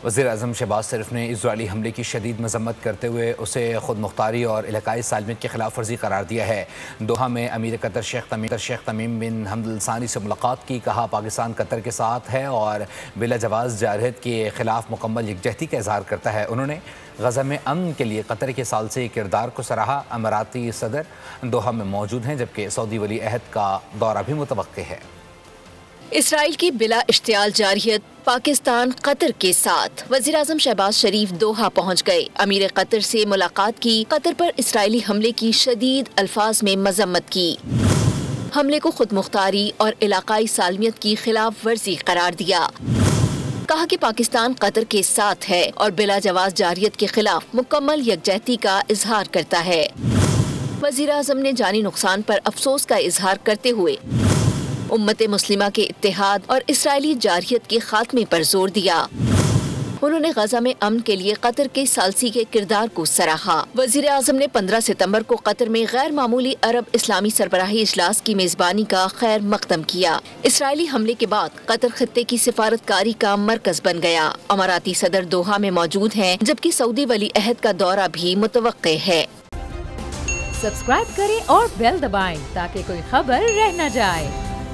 وزیر-اعظم شہباز شریف نے اسرائیلی حملے کی شدید مذمت کرتے ہوئے اسے خود مختاری اور علاقائی سالمیت کی خلاف ورزی قرار دیا ہے۔ دوحہ میں امیر قطر شیخ تمیم بن حمد ال ثانی سے ملاقات کی، کہا پاکستان قطر کے ساتھ ہے اور بلا جواز جارحیت کے خلاف مکمل یکجہتی کا اظہار کرتا ہے۔ انہوں نے غزہ میں امن کے لیے قطر کے ثالثی کردار کو سراہا۔ اماراتی صدر دوحہ میں موجود ہیں جبکہ سعودی ولی عہد کا دورہ بھی متوقع ہے۔ اسرائیل کی بلا اشتعال جارحیت، پاکستان قطر کے ساتھ۔ وزیراعظم شہباز شریف دوحہ پہنچ گئے، امیر قطر سے ملاقات کی، قطر پر اسرائیلی حملے کی شدید الفاظ میں مذمت کی، حملے کو خود مختاری اور علاقائی سالمیت کی خلاف ورزی قرار دیا، کہا کہ پاکستان قطر کے ساتھ ہے اور بلا جواز جارحیت کے خلاف مکمل یکجہتی کا اظہار کرتا ہے۔ وزیراعظم نے جانی نقصان پر افسوس کا اظہار کرتے ہوئے امت مسلمہ کے اتحاد اور اسرائیلی جارحیت کے خاتمے پر زور دیا۔ انہوں نے غزہ میں امن کے لیے قطر کے ثالثی کے کردار کو سراہا۔ وزیر اعظم نے 15 ستمبر کو قطر میں غیر معمولی عرب اسلامی سربراہی اجلاس کی میزبانی کا خیر مقدم کیا۔ اسرائیلی حملے کے بعد قطر خطے کی سفارتکاری کا مرکز بن گیا۔ اماراتی صدر دوحہ میں موجود ہیں جبکہ سعودی ولی عہد کا دورہ بھی متوقع ہے۔ سبسکرائب کریں اور بیل دبائیں تاکہ کوئی خبر رہ نہ جائے۔